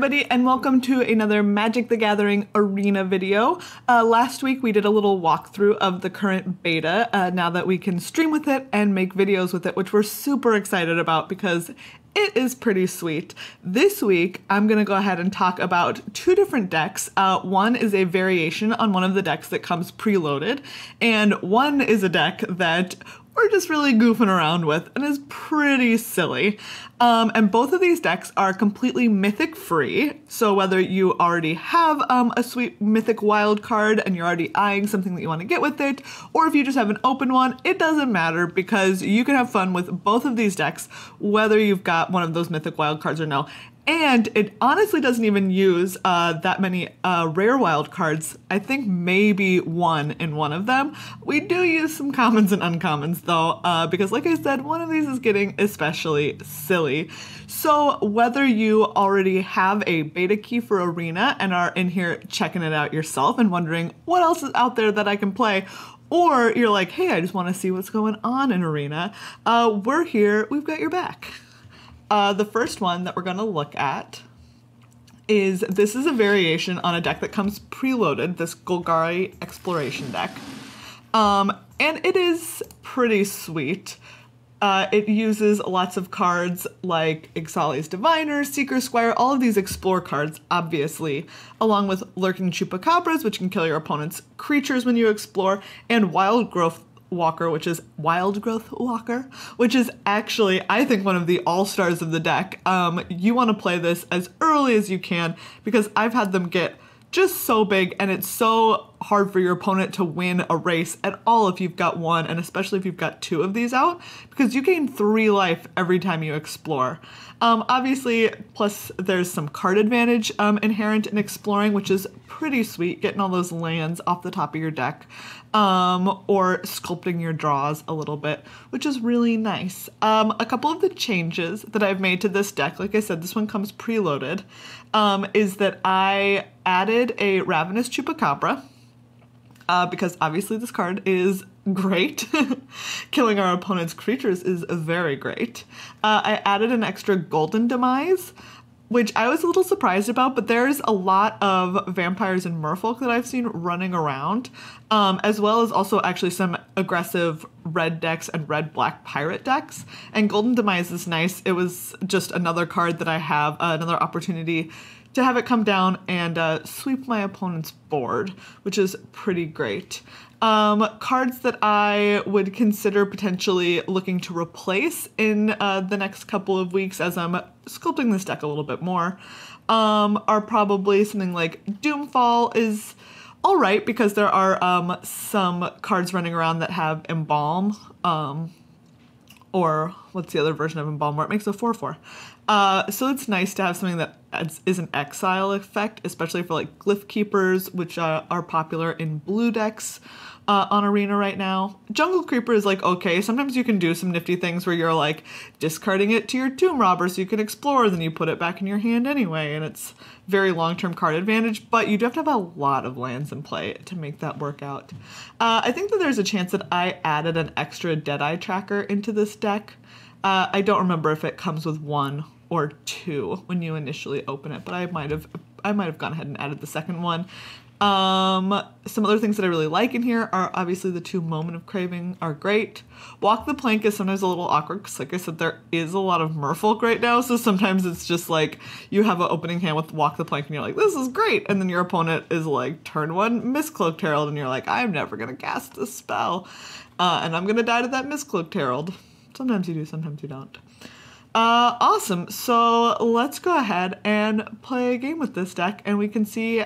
everybody, and welcome to another Magic the Gathering Arena video. Last week we did a little walkthrough of the current beta, now that we can stream with it and make videos with it, which we're super excited about because it is pretty sweet. This week, I'm gonna go ahead and talk about two different decks. One is a variation on one of the decks that comes preloaded, and one is a deck that we're just really goofing around with and is pretty silly. And both of these decks are completely Mythic-Free, so whether you already have a sweet Mythic wild card and you're already eyeing something that you want to get with it, or if you just have an open one, it doesn't matter because you can have fun with both of these decks, whether you've got one of those Mythic wild cards or no. And it honestly doesn't even use that many rare wild cards. I think maybe one in one of them. We do use some commons and uncommons though, because like I said, one of these is getting especially silly. So whether you already have a beta key for Arena and are in here checking it out yourself and wondering what else is out there that I can play, or you're like, hey, I just want to see what's going on in Arena, we're here, we've got your back. The first one that we're going to look at is, this is a variation on a deck that comes preloaded, this Golgari exploration deck. And it is pretty sweet. It uses lots of cards like Ixali's Diviner, Seeker Squire, all of these explore cards, obviously, along with Lurking Chupacabras, which can kill your opponent's creatures when you explore, and Wild Growth Walker, which is actually, I think, one of the all-stars of the deck. You want to play this as early as you can because I've had them get just so big and it's so hard for your opponent to win a race at all if you've got one, and especially if you've got two of these out, because you gain 3 life every time you explore. Obviously, plus there's some card advantage inherent in exploring, which is pretty sweet, getting all those lands off the top of your deck, or sculpting your draws a little bit, which is really nice. A couple of the changes that I've made to this deck, like I said, this one comes preloaded, is that I added a Ravenous Chupacabra, because obviously this card is great. Killing our opponent's creatures is very great. I added an extra Golden Demise, which I was a little surprised about, but there's a lot of vampires and merfolk that I've seen running around, as well as also actually some aggressive red decks and red-black pirate decks. And Golden Demise is nice. It was just another card that I have, another opportunity to have it come down and sweep my opponent's board, which is pretty great. Cards that I would consider potentially looking to replace in the next couple of weeks as I'm sculpting this deck a little bit more are probably something like Doomfall is all right because there are some cards running around that have Embalm, or what's the other version of Embalm where it makes a 4/4. So it's nice to have something that is an exile effect, especially for like Glyph Keepers, which are popular in blue decks on Arena right now. Jungle Creeper is like okay. Sometimes you can do some nifty things where you're like discarding it to your Tomb Robber so you can explore, then you put it back in your hand anyway, and it's very long-term card advantage, but you do have to have a lot of lands in play to make that work out. I think that there's a chance that I added an extra Deadeye tracker into this deck. I don't remember if it comes with 1 or 2 when you initially open it, but I might have gone ahead and added the second one. Some other things that I really like in here are obviously the 2 Moment of Craving are great. Walk the Plank is sometimes a little awkward because like I said, there is a lot of merfolk right now, so sometimes it's just like you have an opening hand with Walk the Plank and you're like, this is great, and then your opponent is like, turn 1 Mistcloaked Herald, and you're like, I'm never gonna cast this spell, and I'm gonna die to that Mistcloaked Herald. Sometimes you do, sometimes you don't. Awesome, so let's go ahead and play a game with this deck and we can see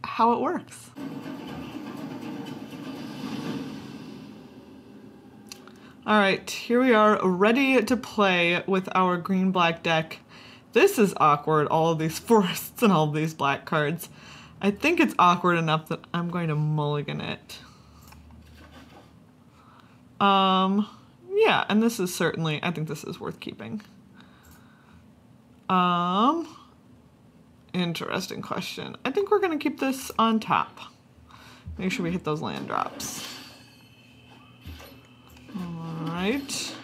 how it works. All right, here we are ready to play with our green-black deck. This is awkward, all of these forests and all of these black cards. I think it's awkward enough that I'm going to mulligan it. Yeah, and this is certainly, I think this is worth keeping. Interesting question. I think we're gonna keep this on top. Make sure we hit those land drops. All right.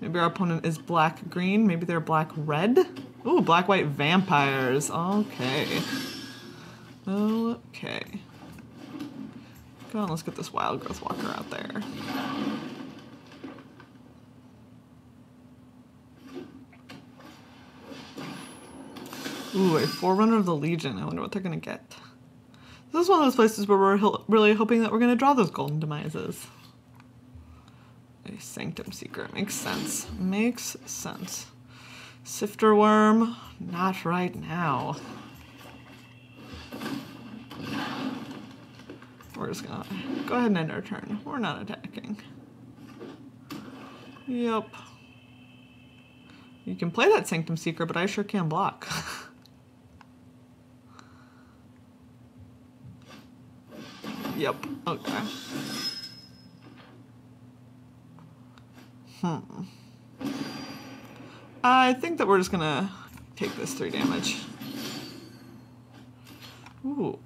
Maybe our opponent is black-green. Maybe they're black-red. Ooh, black-white vampires. Okay. Okay. Come on, let's get this wild growth walker out there. Ooh, a Forerunner of the Legion. I wonder what they're gonna get. This is one of those places where we're really hoping that we're gonna draw those golden demises. A Sanctum Seeker. Makes sense. Makes sense. Sifter Worm. Not right now. We're just gonna go ahead and end our turn. We're not attacking. Yep. You can play that Sanctum Seeker, but I sure can block. Yep. Okay. I think that we're just gonna take this 3 damage. Ooh.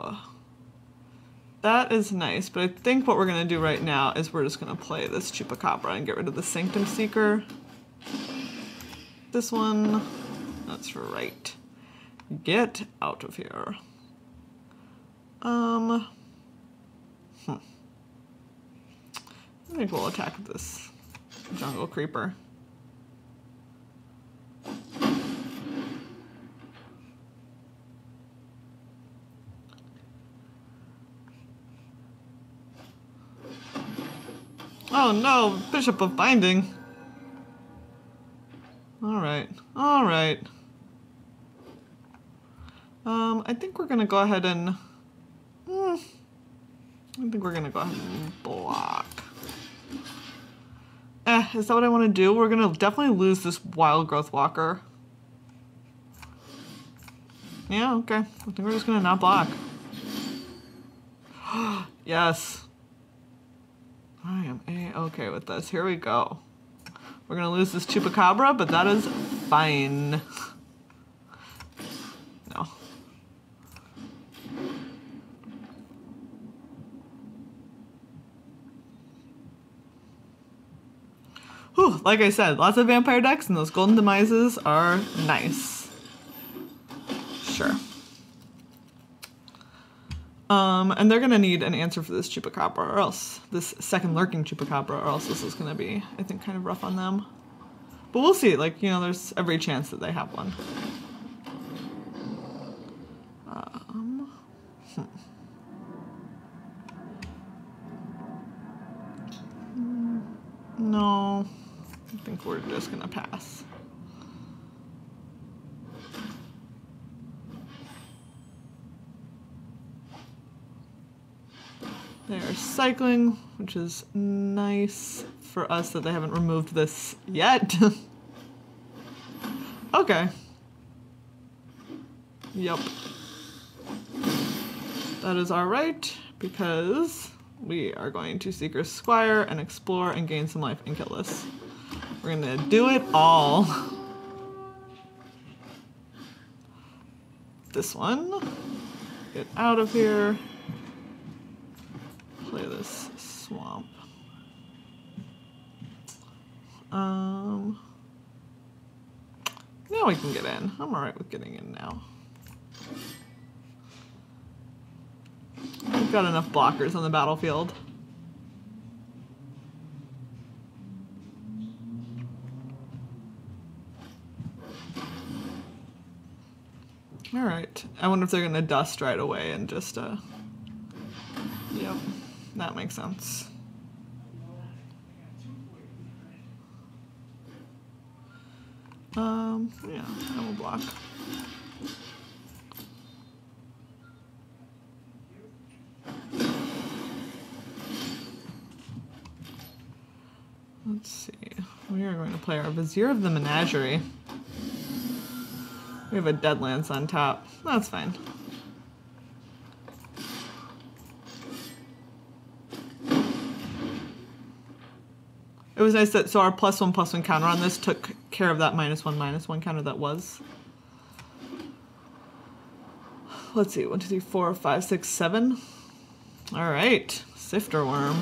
That is nice, but I think what we're gonna do right now is we're just gonna play this Chupacabra and get rid of the Sanctum Seeker. This one, that's right. Get out of here. I think we'll attack this jungle creeper. Oh no, Bishop of Binding. Alright, alright. I think we're gonna go ahead and... I think we're gonna go ahead and block. Is that what I want to do? We're gonna definitely lose this wild growth walker. Yeah, okay. I think we're just gonna not block. Yes. I am A-okay with this. Here we go. We're gonna lose this Chupacabra, but that is fine. No. Whew, like I said, lots of vampire decks, and those golden demises are nice. Sure. And they're gonna need an answer for this Chupacabra, or else this second lurking Chupacabra, or else this is gonna be, I think, kind of rough on them. But we'll see. Like, you know, there's every chance that they have one. No, I think we're just gonna pass. They are cycling, which is nice for us that they haven't removed this yet. Okay. Yep. That is alright, because we are going to Seeker's Squire and explore and gain some life and kill this. We're gonna do it all. This one. Get out of here. Play this swamp. Now we can get in. I'm alright with getting in now. We've got enough blockers on the battlefield. Alright. I wonder if they're gonna dust right away and just, yep. That makes sense. Yeah, I will block. Let's see. We are going to play our Vizier of the Menagerie. We have a Deadlands on top. That's fine. It was nice that, so our +1/+1 counter on this took care of that -1/-1 counter that was. Let's see, 1, 2, 3, 4, 5, 6, 7. All right, Sifter Worm.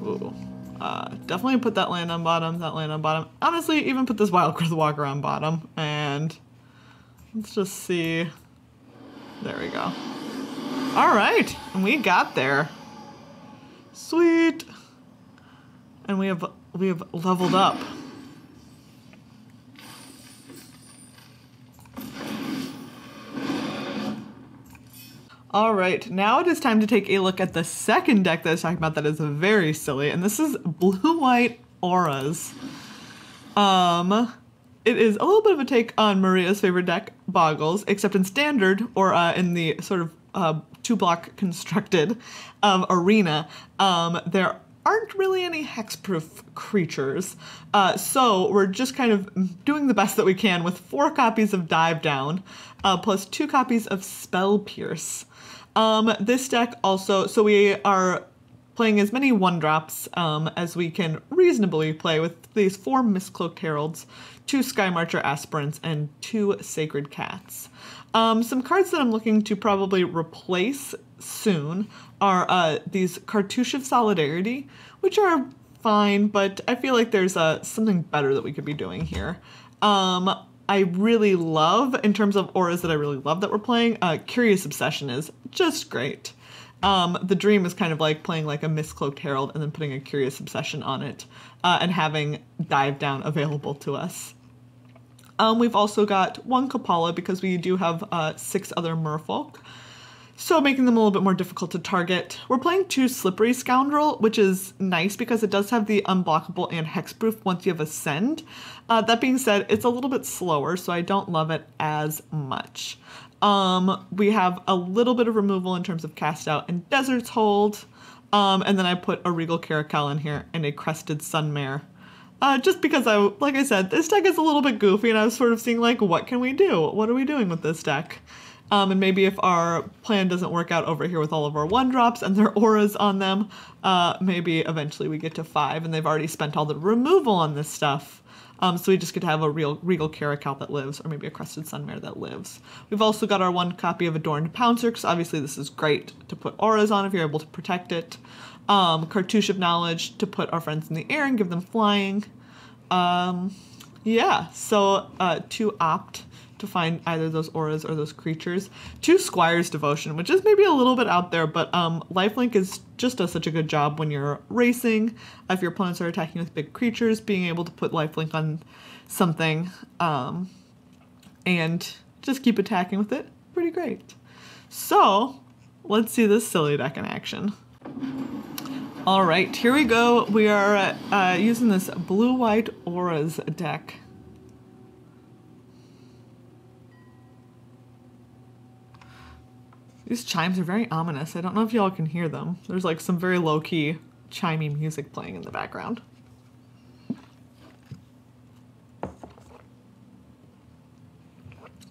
Ooh, Definitely put that land on bottom, that land on bottom. Honestly, even put this Wild Growth Walker on bottom. And let's just see. There we go. All right, and we got there. Sweet. And we have leveled up. All right, now it is time to take a look at the second deck that I was talking about that is very silly, and this is Blue-White Auras. It is a little bit of a take on Maria's favorite deck, Boggles, except in Standard, or in the sort of 2-block constructed Arena, there aren't really any hexproof creatures. So we're just kind of doing the best that we can with 4 copies of Dive Down, plus 2 copies of Spell Pierce. This deck also, so we are playing as many 1-drops as we can reasonably play with these 4 Mistcloaked Heralds, 2 Skymarcher Aspirants, and 2 Sacred Cats. Some cards that I'm looking to probably replace soon are these Cartouche of Solidarity, which are fine, but I feel like there's something better that we could be doing here. I really love, in terms of auras that I really love that we're playing, Curious Obsession is just great. The dream is kind of like playing like a Mistcloaked Herald and then putting a Curious Obsession on it and having Dive Down available to us. We've also got 1 Kapala because we do have 6 other merfolk, so making them a little bit more difficult to target. We're playing 2 Slippery Scoundrel, which is nice because it does have the unblockable and hexproof once you have Ascend. That being said, it's a little bit slower, so I don't love it as much. We have a little bit of removal in terms of Cast Out and Desert's Hold, and then I put a Regal Caracal in here and a Crested Sunmare. Just because like I said, this deck is a little bit goofy and I was sort of seeing like, what can we do? What are we doing with this deck? And maybe if our plan doesn't work out over here with all of our 1-drops and their auras on them, maybe eventually we get to 5 and they've already spent all the removal on this stuff. So we just get to have a real Regal Caracal that lives, or maybe a Crested Sunmare that lives. We've also got our 1 copy of Adorned Pouncer, because obviously this is great to put auras on if you're able to protect it. Cartouche of Knowledge to put our friends in the air and give them flying. Yeah, so to opt to find either those auras or those creatures. 2 Squire's Devotion, which is maybe a little bit out there, but Lifelink does such a good job when you're racing. If your opponents are attacking with big creatures, being able to put Lifelink on something and just keep attacking with it, pretty great. So let's see this silly deck in action. All right, here we go. We are using this Blue-White Auras deck. These chimes are very ominous. I don't know if y'all can hear them. There's like some very low-key chimey music playing in the background.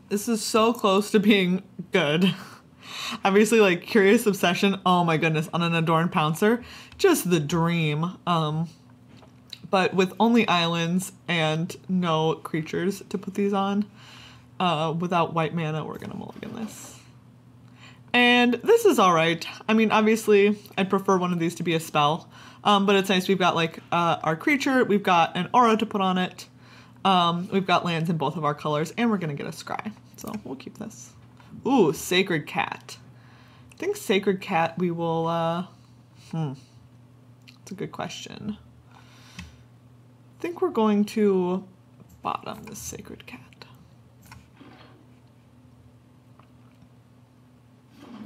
This is so close to being good. Obviously, like, Curious Obsession, oh my goodness, on an Adorned Pouncer, just the dream. But with only islands and no creatures to put these on, without white mana, we're gonna mulligan this. And this is all right. I mean, obviously, I'd prefer one of these to be a spell, but it's nice. We've got like our creature, we've got an aura to put on it, we've got lands in both of our colors, and we're gonna get a scry. So we'll keep this. Ooh, Sacred Cat. I think Sacred Cat we will, that's a good question. I think we're going to bottom this Sacred Cat.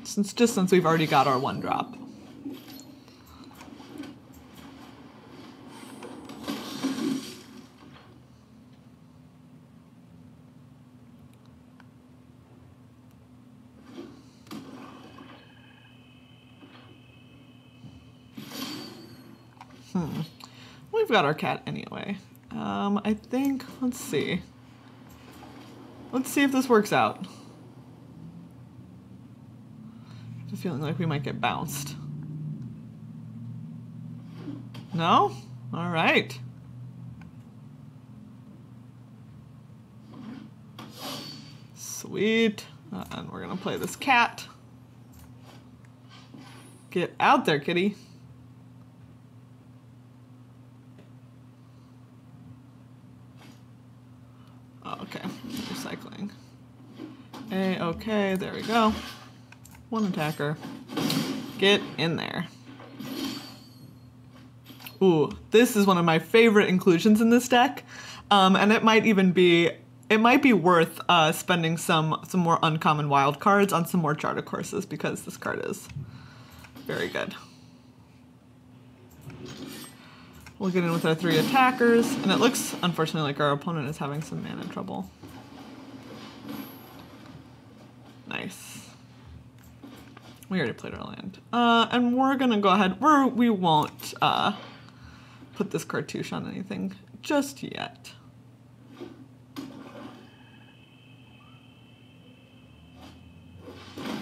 Since we've already got our 1-drop. We've got our cat anyway. I think, let's see. Let's see if this works out. I have a feeling like we might get bounced. No? All right. Sweet. And we're gonna play this cat. Get out there, kitty. Okay, okay, there we go. One attacker. Get in there. Ooh, this is one of my favorite inclusions in this deck. And it might be worth spending some more uncommon wild cards on some more charter courses because this card is very good. We'll get in with our 3 attackers, and it looks, unfortunately, like our opponent is having some mana trouble. Nice. We already played our land. And we're gonna go ahead, we won't put this cartouche on anything just yet.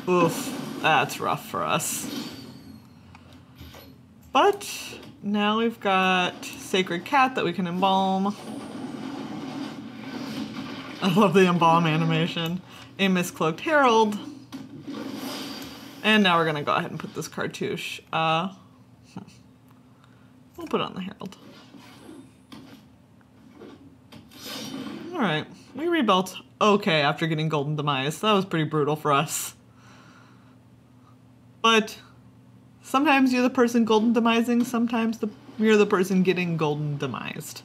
Oof, that's rough for us. But now we've got Sacred Cat that we can embalm. I love the embalm animation. A Miscloaked Herald. And now we're gonna go ahead and put this cartouche. We'll put it on the Herald. Alright, we rebuilt okay after getting Golden Demise. That was pretty brutal for us. But sometimes you're the person Golden Demising, sometimes you're the person getting Golden Demised.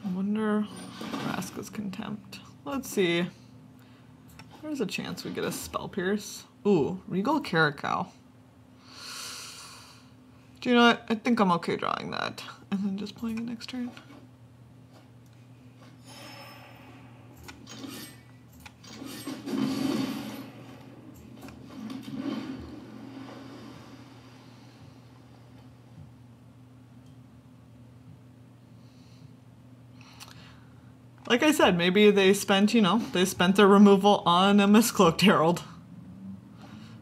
I wonder, Vraska's Contempt. Let's see. There's a chance we get a Spell Pierce. Ooh, Regal Caracal. Do you know what? I think I'm okay drawing that. And then just playing it next turn. Like I said, maybe they spent, they spent their removal on a Miscloaked Herald.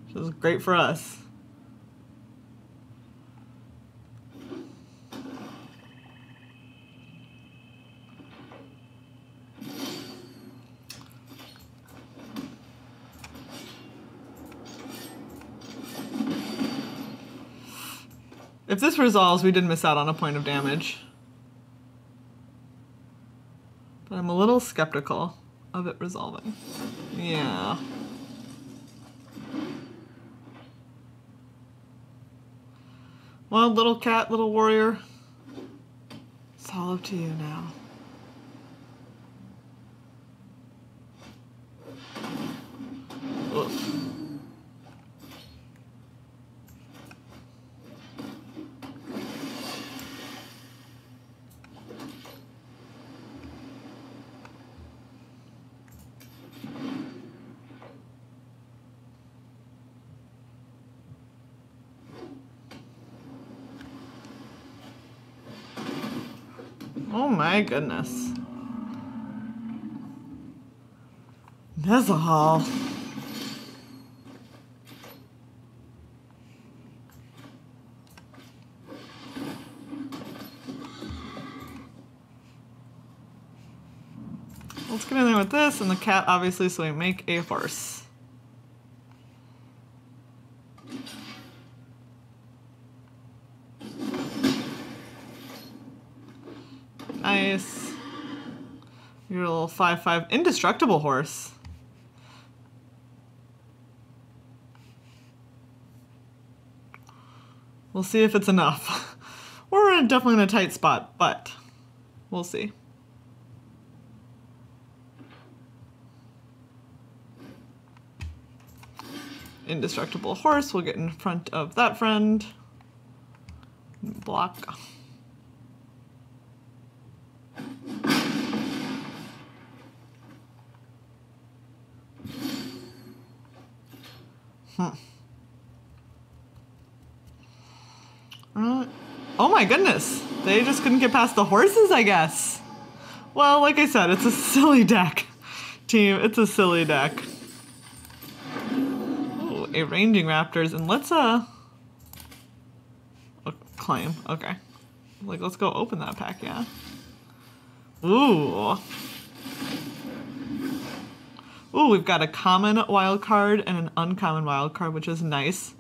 Which is great for us. If this resolves, we did miss out on a point of damage. But I'm a little skeptical of it resolving. Yeah. Well, little cat, little warrior. It's all up to you now. Oof. Oh my goodness. Nezahal. Let's get in there with this and the cat, obviously, so we make a horse. Nice. Your little 5/5 indestructible horse. We'll see if it's enough. We're definitely in a tight spot, but we'll see. Indestructible horse. We'll get in front of that friend. Block. Oh my goodness. They just couldn't get past the horses, I guess. Well, like I said, it's a silly deck. Team, it's a silly deck. Ooh, a Ranging Raptors, and let's claim. Okay. Like, let's go open that pack, yeah. Ooh. Ooh, we've got a common wild card and an uncommon wild card, which is nice.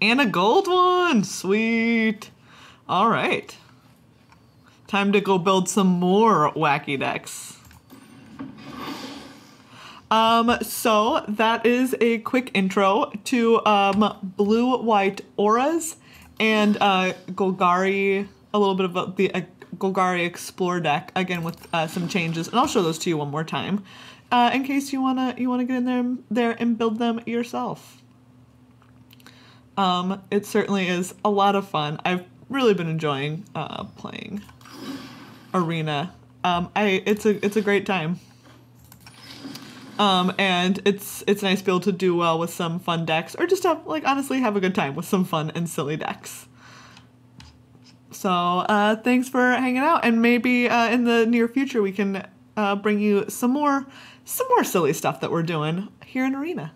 And a gold one! Sweet! All right. Time to go build some more wacky decks. So that is a quick intro to blue-white auras and Golgari, a little bit of the Golgari Explore deck, again with some changes, and I'll show those to you one more time, in case you wanna get in there and build them yourself. It certainly is a lot of fun. I've really been enjoying playing Arena. It's a great time. And it's nice to be able to do well with some fun decks, or just have, like, honestly have a good time with some fun and silly decks. So thanks for hanging out, and maybe in the near future we can bring you some more silly stuff that we're doing here in Arena.